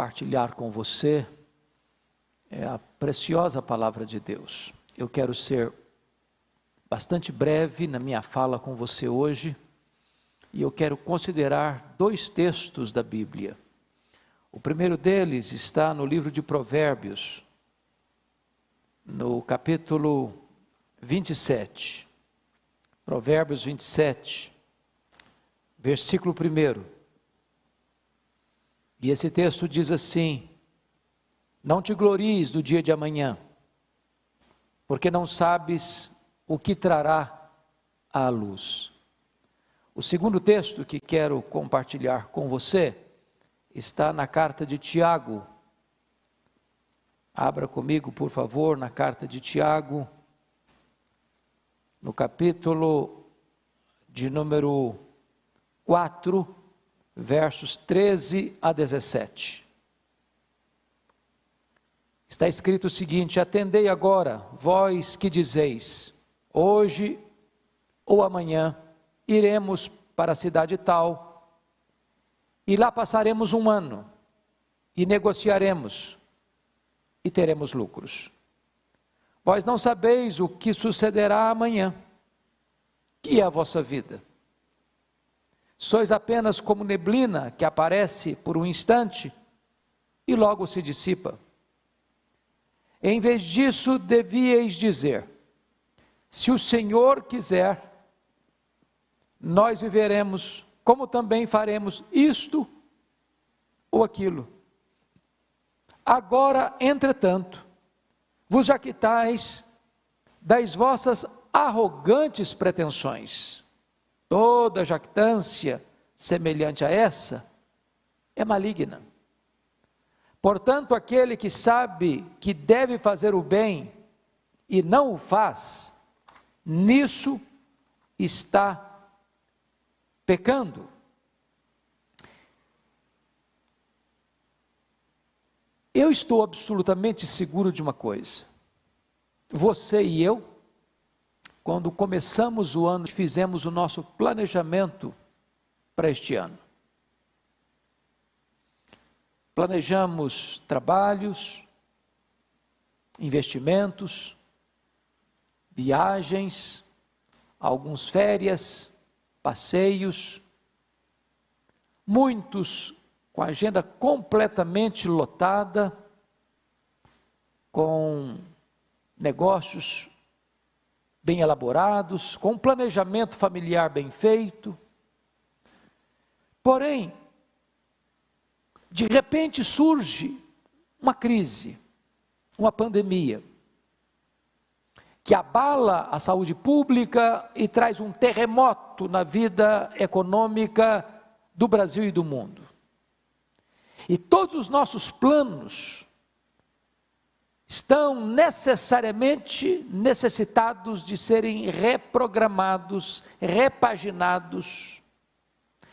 compartilhar com você é a preciosa palavra de Deus. Eu quero ser bastante breve na minha fala com você hoje, e eu quero considerar dois textos da Bíblia. O primeiro deles está no livro de Provérbios, no capítulo 27. Provérbios 27, versículo 1. E esse texto diz assim: não te glories do dia de amanhã, porque não sabes o que trará à luz. O segundo texto que quero compartilhar com você está na carta de Tiago. Abra comigo, por favor, na carta de Tiago, no capítulo de número 4, versos 13 a 17. Está escrito o seguinte: atendei agora, vós que dizeis, hoje ou amanhã iremos para a cidade tal, e lá passaremos um ano, e negociaremos, e teremos lucros. Vós não sabeis o que sucederá amanhã, que é a vossa vida. Sois apenas como neblina que aparece por um instante e logo se dissipa. Em vez disso, devíeis dizer: se o Senhor quiser, nós viveremos, como também faremos isto ou aquilo. Agora, entretanto, vos jactais das vossas arrogantes pretensões. Toda jactância semelhante a essa é maligna. Portanto, aquele que sabe que deve fazer o bem e não o faz, nisso está pecando. Eu estou absolutamente seguro de uma coisa: você e eu, quando começamos o ano, fizemos o nosso planejamento para este ano. Planejamos trabalhos, investimentos, viagens, algumas férias, passeios, muitos com a agenda completamente lotada, com negócios bem elaborados, com um planejamento familiar bem feito. Porém, de repente surge uma crise, uma pandemia, que abala a saúde pública e traz um terremoto na vida econômica do Brasil e do mundo. E todos os nossos planos estão necessariamente necessitados de serem reprogramados, repaginados,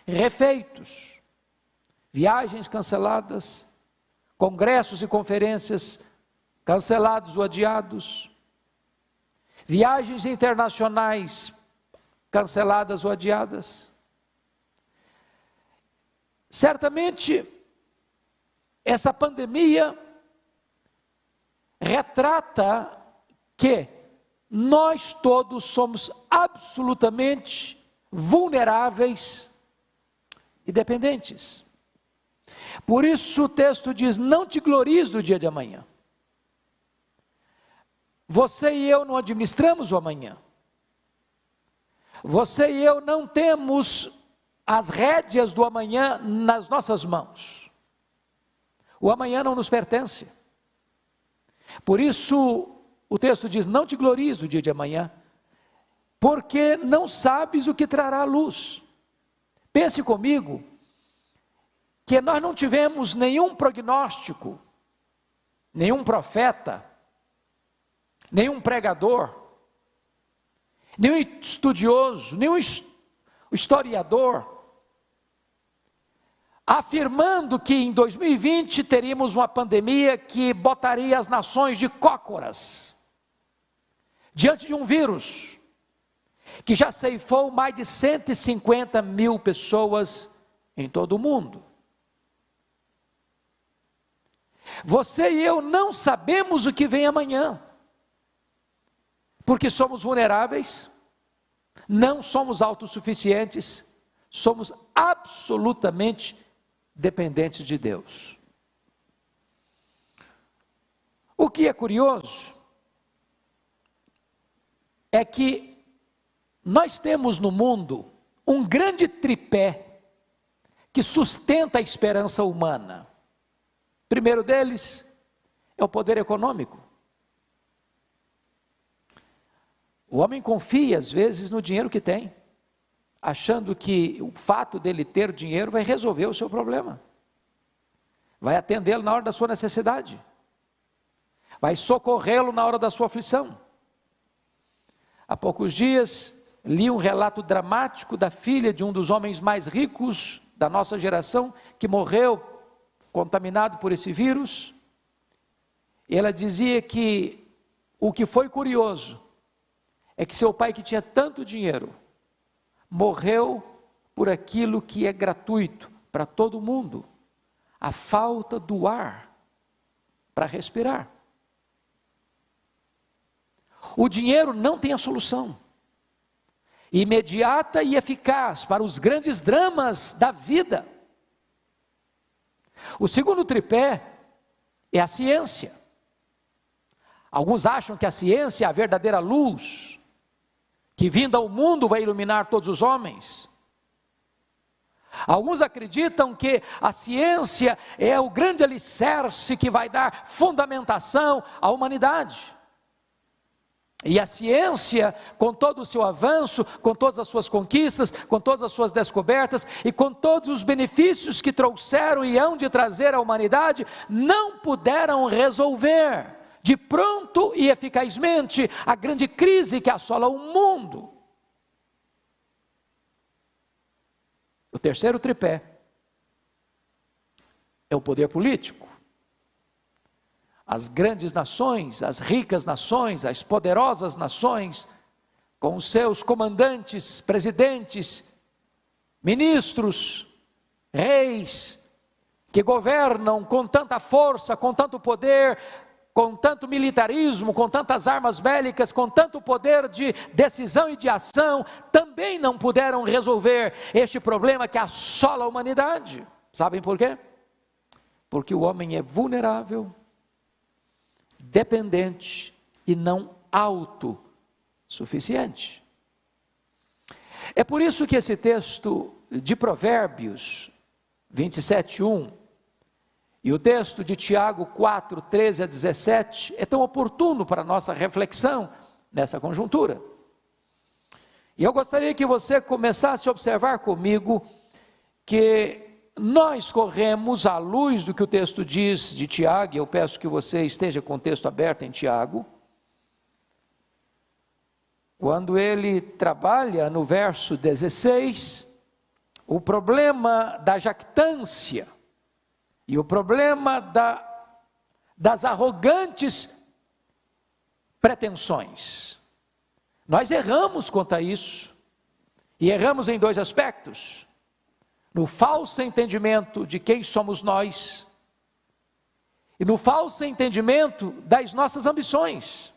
refeitos. Viagens canceladas, congressos e conferências cancelados ou adiados, viagens internacionais canceladas ou adiadas. Certamente, essa pandemia retrata que nós todos somos absolutamente vulneráveis e dependentes. Por isso o texto diz: não te glories do dia de amanhã. Você e eu não administramos o amanhã. Você e eu não temos as rédeas do amanhã nas nossas mãos. O amanhã não nos pertence. Por isso o texto diz: não te glories do dia de amanhã, porque não sabes o que trará a luz. Pense comigo que nós não tivemos nenhum prognóstico, nenhum profeta, nenhum pregador, nenhum estudioso, nenhum historiador, afirmando que em 2020 teríamos uma pandemia que botaria as nações de cócoras, diante de um vírus, que já ceifou mais de 150 mil pessoas em todo o mundo. Você e eu não sabemos o que vem amanhã, porque somos vulneráveis, não somos autossuficientes, somos absolutamente dependentes de Deus. O que é curioso é que nós temos no mundo um grande tripé que sustenta a esperança humana. O primeiro deles é o poder econômico. O homem confia, às vezes, no dinheiro que tem, achando que o fato dele ter dinheiro vai resolver o seu problema, vai atendê-lo na hora da sua necessidade, vai socorrê-lo na hora da sua aflição. Há poucos dias, li um relato dramático da filha de um dos homens mais ricos da nossa geração, que morreu contaminado por esse vírus. E ela dizia que o que foi curioso é que seu pai, que tinha tanto dinheiro, morreu por aquilo que é gratuito para todo mundo: a falta do ar para respirar. O dinheiro não tem a solução imediata e eficaz para os grandes dramas da vida. O segundo tripé é a ciência. Alguns acham que a ciência é a verdadeira luz, que vinda ao mundo vai iluminar todos os homens. Alguns acreditam que a ciência é o grande alicerce que vai dar fundamentação à humanidade. E a ciência, com todo o seu avanço, com todas as suas conquistas, com todas as suas descobertas e com todos os benefícios que trouxeram e hão de trazer à humanidade, não puderam resolver de pronto e eficazmente a grande crise que assola o mundo. O terceiro tripé é o poder político. As grandes nações, as ricas nações, as poderosas nações, com os seus comandantes, presidentes, ministros, reis, que governam com tanta força, com tanto poder, com tanto militarismo, com tantas armas bélicas, com tanto poder de decisão e de ação, também não puderam resolver este problema que assola a humanidade. Sabem por quê? Porque o homem é vulnerável, dependente e não autossuficiente. É por isso que esse texto de Provérbios 27:1 e o texto de Tiago 4:13-17 é tão oportuno para a nossa reflexão nessa conjuntura. E eu gostaria que você começasse a observar comigo que nós corremos, à luz do que o texto diz de Tiago, e eu peço que você esteja com o texto aberto em Tiago, quando ele trabalha no verso 16, o problema da jactância e o problema das arrogantes pretensões. Nós erramos quanto a isso, e erramos em dois aspectos: no falso entendimento de quem somos nós, e no falso entendimento das nossas ambições.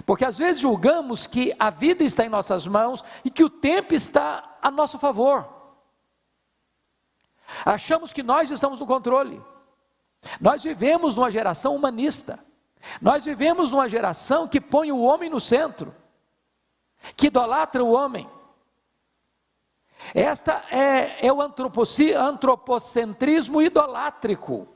Porque às vezes julgamos que a vida está em nossas mãos e que o tempo está a nosso favor. Achamos que nós estamos no controle. Nós vivemos numa geração humanista. Nós vivemos numa geração que põe o homem no centro, que idolatra o homem. Esta é o antropocentrismo idolátrico,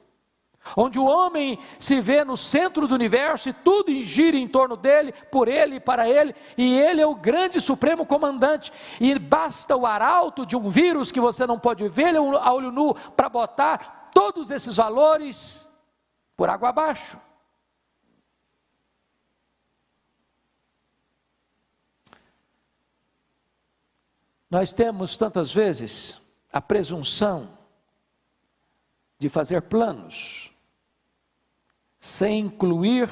onde o homem se vê no centro do universo e tudo gira em torno dele, por ele e para ele, e ele é o grande supremo comandante, e basta o arauto de um vírus que você não pode ver a olho nu, para botar todos esses valores por água abaixo. Nós temos tantas vezes a presunção de fazer planos, sem incluir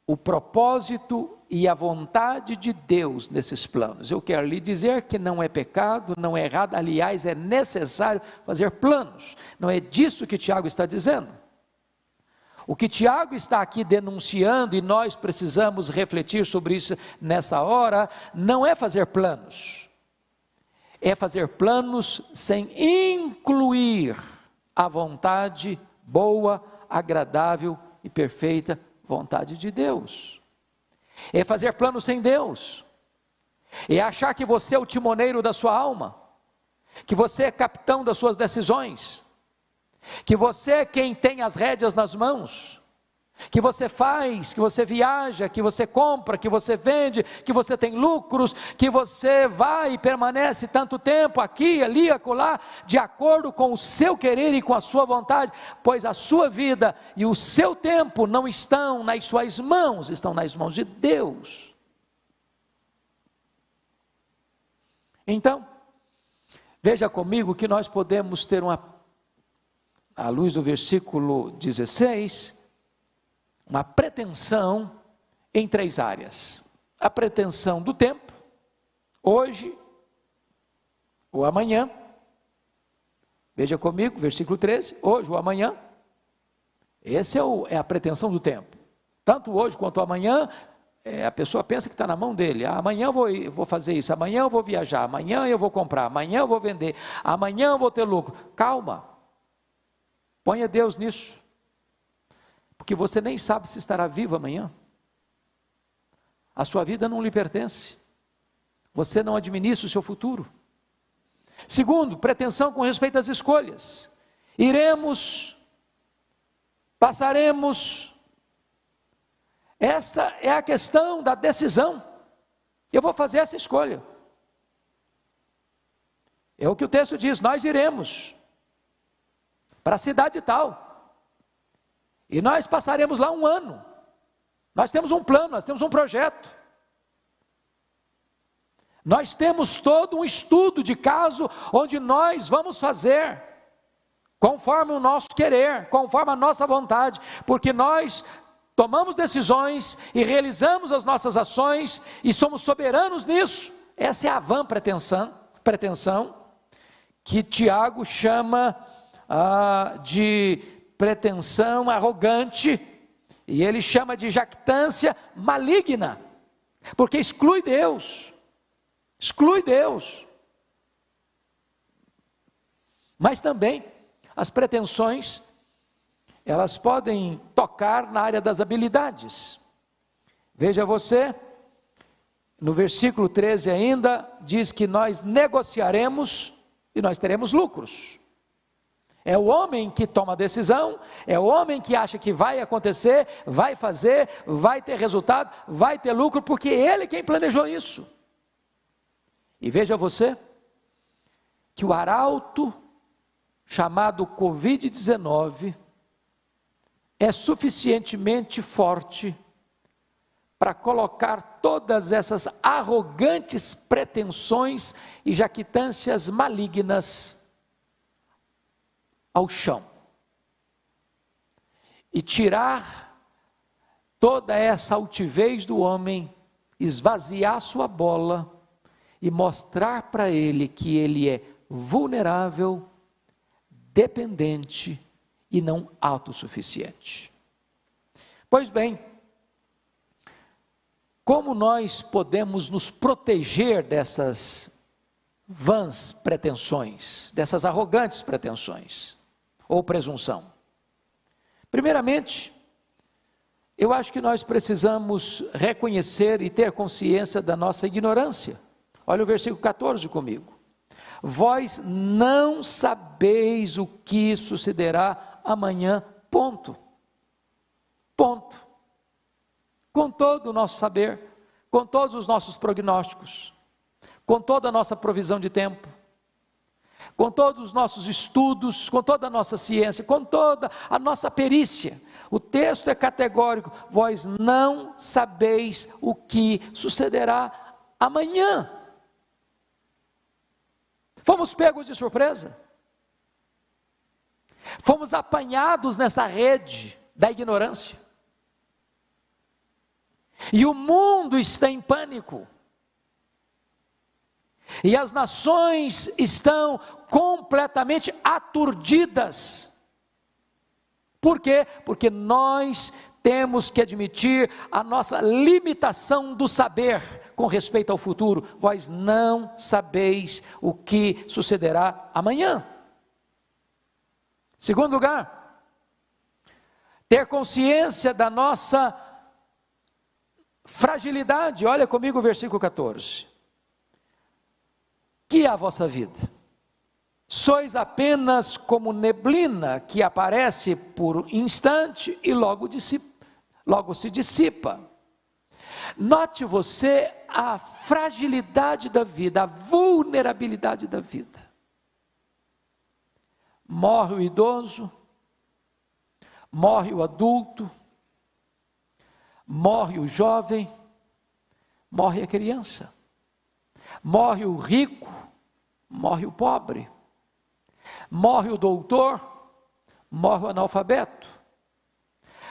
o propósito e a vontade de Deus nesses planos. Eu quero lhe dizer que não é pecado, não é errado, aliás, é necessário fazer planos. Não é disso que Tiago está dizendo. O que Tiago está aqui denunciando, e nós precisamos refletir sobre isso nessa hora, não é fazer planos. É fazer planos sem incluir a vontade boa, agradável e perfeita vontade de Deus. É fazer planos sem Deus. É achar que você é o timoneiro da sua alma, que você é capitão das suas decisões, que você é quem tem as rédeas nas mãos, que você faz, que você viaja, que você compra, que você vende, que você tem lucros, que você vai e permanece tanto tempo aqui, ali, acolá, de acordo com o seu querer e com a sua vontade, pois a sua vida e o seu tempo não estão nas suas mãos, estão nas mãos de Deus. Então, veja comigo que nós podemos ter à luz do versículo 16, uma pretensão em 3 áreas. A pretensão do tempo, hoje ou amanhã. Veja comigo, versículo 13, hoje ou amanhã. Essa é a pretensão do tempo. Tanto hoje quanto amanhã, a pessoa pensa que está na mão dele. Amanhã eu vou fazer isso, amanhã eu vou viajar, amanhã eu vou comprar, amanhã eu vou vender, amanhã eu vou ter lucro. Calma, ponha Deus nisso. Porque você nem sabe se estará vivo amanhã. A sua vida não lhe pertence. Você não administra o seu futuro. Segundo, pretensão com respeito às escolhas. Iremos, passaremos. Essa é a questão da decisão. Eu vou fazer essa escolha. É o que o texto diz, nós iremos para a cidade tal. E nós passaremos lá 1 ano. Nós temos um plano, nós temos um projeto. Nós temos todo um estudo de caso, onde nós vamos fazer, conforme o nosso querer, conforme a nossa vontade, porque nós tomamos decisões e realizamos as nossas ações, e somos soberanos nisso. Essa é a vã pretensão, que Tiago chama de pretensão arrogante, e ele chama de jactância maligna, porque exclui Deus, mas também as pretensões, elas podem tocar na área das habilidades. Veja você, no versículo 13 ainda, diz que nós negociaremos e nós teremos lucros. É o homem que toma a decisão, é o homem que acha que vai acontecer, vai fazer, vai ter resultado, vai ter lucro, porque ele é quem planejou isso. E veja você, que o arauto chamado Covid-19 é suficientemente forte para colocar todas essas arrogantes pretensões e jactâncias malignas ao chão, e tirar toda essa altivez do homem, esvaziar sua bola, e mostrar para ele que ele é vulnerável, dependente, e não autossuficiente. Pois bem, como nós podemos nos proteger dessas vãs pretensões, dessas arrogantes pretensões? Ou presunção? Primeiramente, eu acho que nós precisamos reconhecer e ter consciência da nossa ignorância. Olha o versículo 14 comigo. Vós não sabeis o que sucederá amanhã, ponto. Com todo o nosso saber, com todos os nossos prognósticos, com toda a nossa provisão de tempo, com todos os nossos estudos, com toda a nossa ciência, com toda a nossa perícia, o texto é categórico: vós não sabeis o que sucederá amanhã. Fomos pegos de surpresa, fomos apanhados nessa rede da ignorância, e o mundo está em pânico, e as nações estão completamente aturdidas. Por quê? Porque nós temos que admitir a nossa limitação do saber com respeito ao futuro. Vós não sabeis o que sucederá amanhã. Segundo lugar, ter consciência da nossa fragilidade. Olha comigo o versículo 14. Que é a vossa vida? Sois apenas como neblina que aparece por instante e logo se dissipa. Note você a fragilidade da vida, a vulnerabilidade da vida. Morre o idoso, morre o adulto, morre o jovem, morre a criança, morre o rico, morre o pobre, morre o doutor, morre o analfabeto,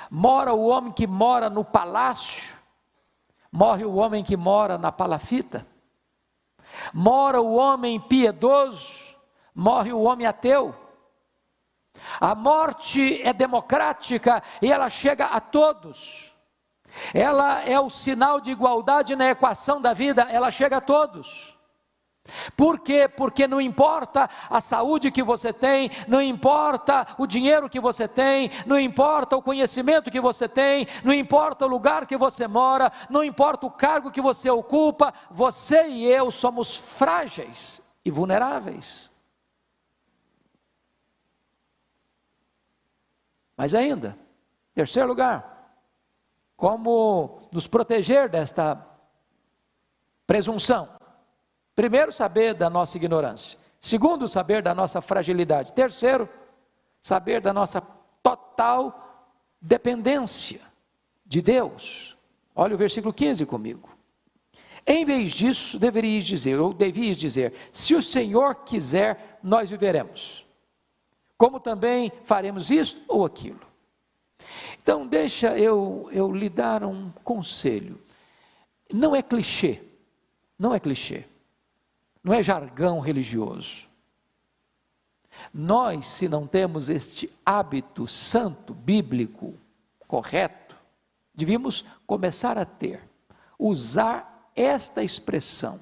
mora o homem que mora no palácio, morre o homem que mora na palafita, mora o homem piedoso, morre o homem ateu. A morte é democrática e ela chega a todos. Ela é o sinal de igualdade na equação da vida, ela chega a todos. Por quê? Porque não importa a saúde que você tem, não importa o dinheiro que você tem, não importa o conhecimento que você tem, não importa o lugar que você mora, não importa o cargo que você ocupa, você e eu somos frágeis e vulneráveis. Mas ainda, terceiro lugar, como nos proteger desta presunção? Primeiro, saber da nossa ignorância. Segundo, saber da nossa fragilidade. Terceiro, saber da nossa total dependência de Deus. Olha o versículo 15 comigo. Em vez disso, devias dizer, se o Senhor quiser, nós viveremos. Como também faremos isto ou aquilo. Então, deixa eu lhe dar um conselho. Não é clichê, não é clichê. Não é jargão religioso. Nós, se não temos este hábito santo, bíblico, correto, devíamos começar a ter, usar esta expressão,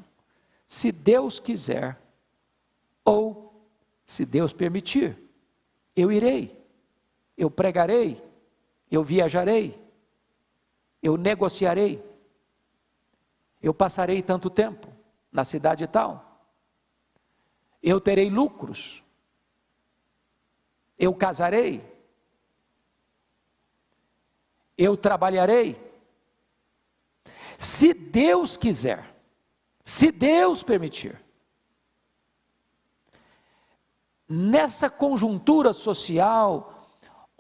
se Deus quiser, ou se Deus permitir, eu irei, eu pregarei, eu viajarei, eu negociarei, eu passarei tanto tempo na cidade tal, eu terei lucros, eu casarei, eu trabalharei. Se Deus quiser, se Deus permitir. Nessa conjuntura social,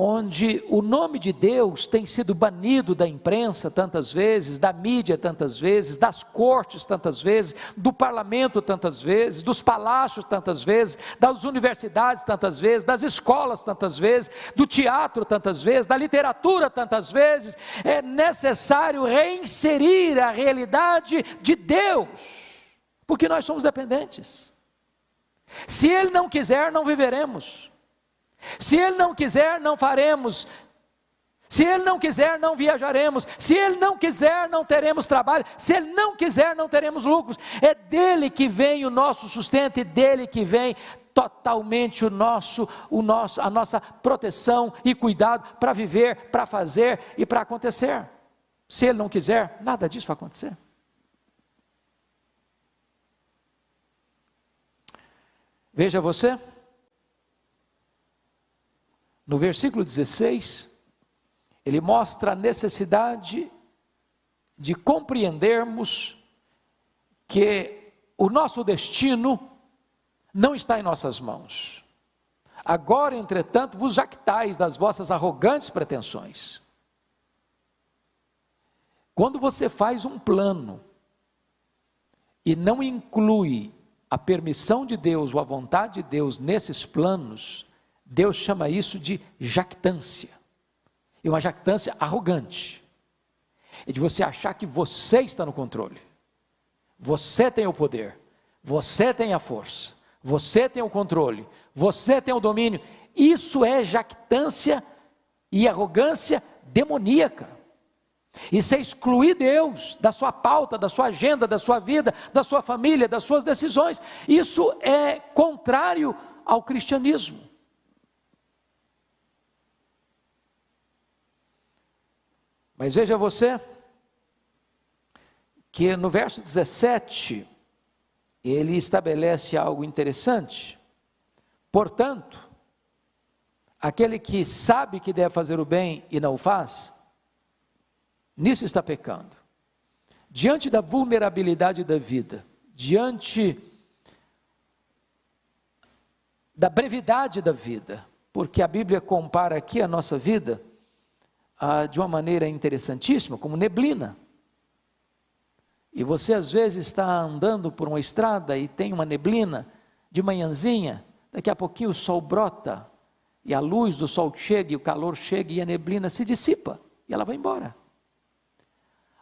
onde o nome de Deus tem sido banido da imprensa tantas vezes, da mídia tantas vezes, das cortes tantas vezes, do parlamento tantas vezes, dos palácios tantas vezes, das universidades tantas vezes, das escolas tantas vezes, do teatro tantas vezes, da literatura tantas vezes, é necessário reinserir a realidade de Deus, porque nós somos dependentes. Se Ele não quiser, não viveremos. Se Ele não quiser, não faremos. Se Ele não quiser, não viajaremos. Se Ele não quiser, não teremos trabalho. Se Ele não quiser, não teremos lucros. É dele que vem o nosso sustento e dele que vem totalmente a nossa proteção e cuidado para viver, para fazer e para acontecer. Se Ele não quiser, nada disso vai acontecer. Veja você, no versículo 16, ele mostra a necessidade de compreendermos que o nosso destino não está em nossas mãos. Agora, entretanto, vos jactais das vossas arrogantes pretensões. Quando você faz um plano e não inclui a permissão de Deus ou a vontade de Deus nesses planos, Deus chama isso de jactância, e uma jactância arrogante. é de você achar que você está no controle. Você tem o poder, você tem a força, você tem o controle, você tem o domínio. Isso é jactância e arrogância demoníaca. Isso é excluir Deus da sua pauta, da sua agenda, da sua vida, da sua família, das suas decisões. Isso é contrário ao cristianismo. Mas veja você, que no verso 17, ele estabelece algo interessante. Portanto, aquele que sabe que deve fazer o bem e não o faz, nisso está pecando. Diante da vulnerabilidade da vida, diante da brevidade da vida, porque a Bíblia compara aqui a nossa vida de uma maneira interessantíssima, como neblina. E você às vezes está andando por uma estrada e tem uma neblina de manhãzinha, daqui a pouquinho o sol brota, e a luz do sol chega, e o calor chega, e a neblina se dissipa, e ela vai embora.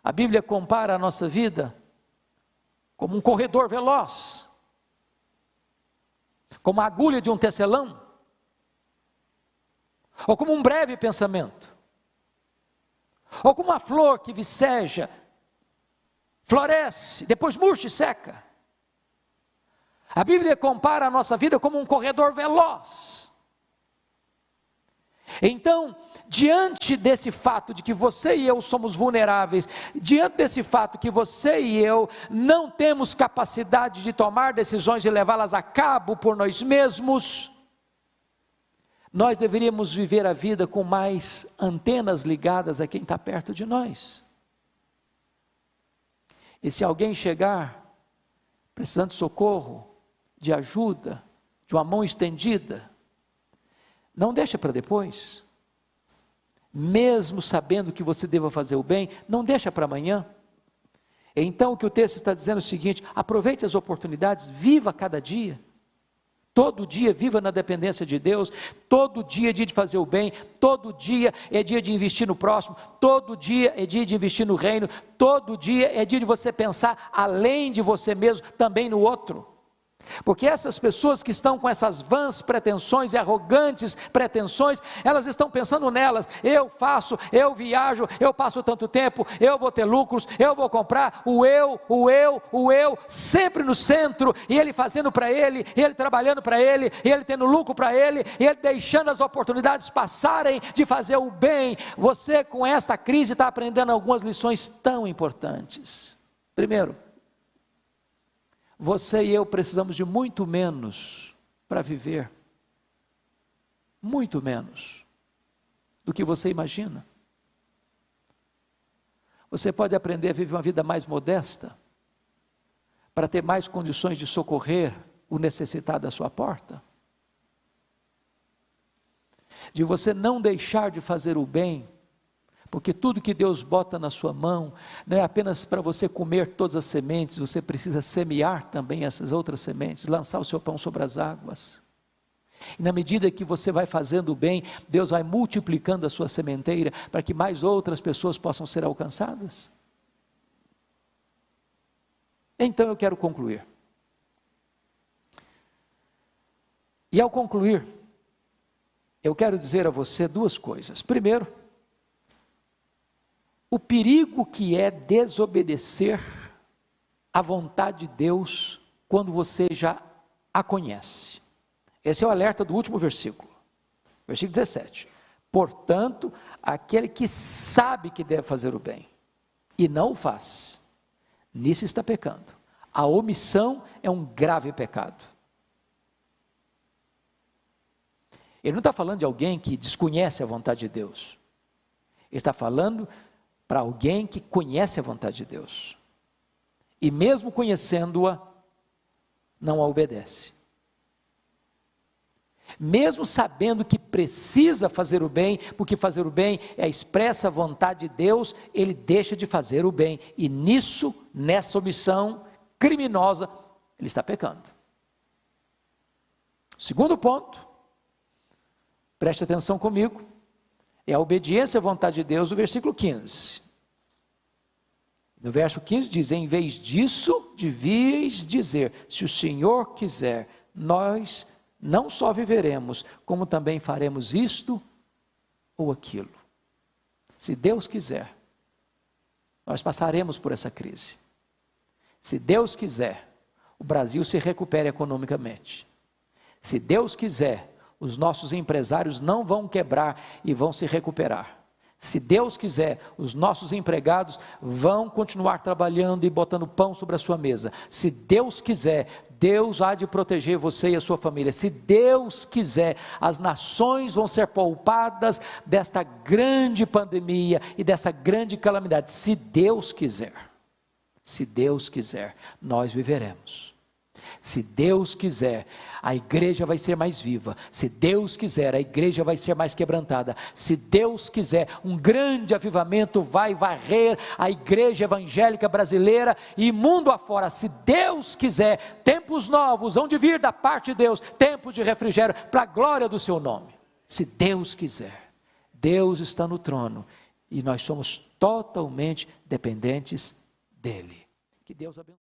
A Bíblia compara a nossa vida como um corredor veloz, como a agulha de um tecelão, ou como um breve pensamento, ou como uma flor que viceja, floresce, depois murcha e seca. A Bíblia compara a nossa vida como um corredor veloz. Então, diante desse fato de que você e eu somos vulneráveis, diante desse fato que você e eu não temos capacidade de tomar decisões e levá-las a cabo por nós mesmos, nós deveríamos viver a vida com mais antenas ligadas a quem está perto de nós. E se alguém chegar precisando de socorro, de ajuda, de uma mão estendida, não deixa para depois. Mesmo sabendo que você deva fazer o bem, não deixa para amanhã. Então o que o texto está dizendo é o seguinte: aproveite as oportunidades, viva cada dia. Todo dia viva na dependência de Deus, todo dia é dia de fazer o bem, todo dia é dia de investir no próximo, todo dia é dia de investir no reino, todo dia é dia de você pensar além de você mesmo, também no outro. Porque essas pessoas que estão com essas vãs pretensões e arrogantes pretensões, elas estão pensando nelas: eu faço, eu viajo, eu passo tanto tempo, eu vou ter lucros, eu vou comprar, o eu, sempre no centro, e ele fazendo para ele, e ele trabalhando para ele, e ele tendo lucro para ele, e ele deixando as oportunidades passarem de fazer o bem. Você com esta crise está aprendendo algumas lições tão importantes. Primeiro, você e eu precisamos de muito menos para viver, muito menos do que você imagina. Você pode aprender a viver uma vida mais modesta, para ter mais condições de socorrer o necessitado à sua porta, de você não deixar de fazer o bem, porque tudo que Deus bota na sua mão, não é apenas para você comer todas as sementes, você precisa semear também essas outras sementes, lançar o seu pão sobre as águas, e na medida que você vai fazendo o bem, Deus vai multiplicando a sua sementeira, para que mais outras pessoas possam ser alcançadas. Então eu quero concluir, e ao concluir, eu quero dizer a você duas coisas. Primeiro, o perigo que é desobedecer à vontade de Deus, quando você já a conhece. Esse é o alerta do último versículo, versículo 17. Portanto, aquele que sabe que deve fazer o bem, e não o faz, nisso está pecando. A omissão é um grave pecado. Ele não está falando de alguém que desconhece a vontade de Deus. Ele está falando para alguém que conhece a vontade de Deus, e mesmo conhecendo-a, não a obedece. Mesmo sabendo que precisa fazer o bem, porque fazer o bem é a expressa vontade de Deus, ele deixa de fazer o bem, e nisso, nessa omissão criminosa, ele está pecando. Segundo ponto, preste atenção comigo, é a obediência à vontade de Deus, o versículo 15. No verso 15 diz: em vez disso, devíeis dizer, se o Senhor quiser, nós não só viveremos, como também faremos isto ou aquilo. Se Deus quiser, nós passaremos por essa crise. Se Deus quiser, o Brasil se recupera economicamente. Se Deus quiser, os nossos empresários não vão quebrar e vão se recuperar. Se Deus quiser, os nossos empregados vão continuar trabalhando e botando pão sobre a sua mesa. Se Deus quiser, Deus há de proteger você e a sua família. Se Deus quiser, as nações vão ser poupadas desta grande pandemia e dessa grande calamidade. Se Deus quiser, nós viveremos. Se Deus quiser, a igreja vai ser mais viva. Se Deus quiser, a igreja vai ser mais quebrantada. Se Deus quiser, um grande avivamento vai varrer a igreja evangélica brasileira e mundo afora. Se Deus quiser, tempos novos hão de vir da parte de Deus, tempos de refrigério para a glória do seu nome. Se Deus quiser, Deus está no trono e nós somos totalmente dependentes dele. Que Deus abençoe.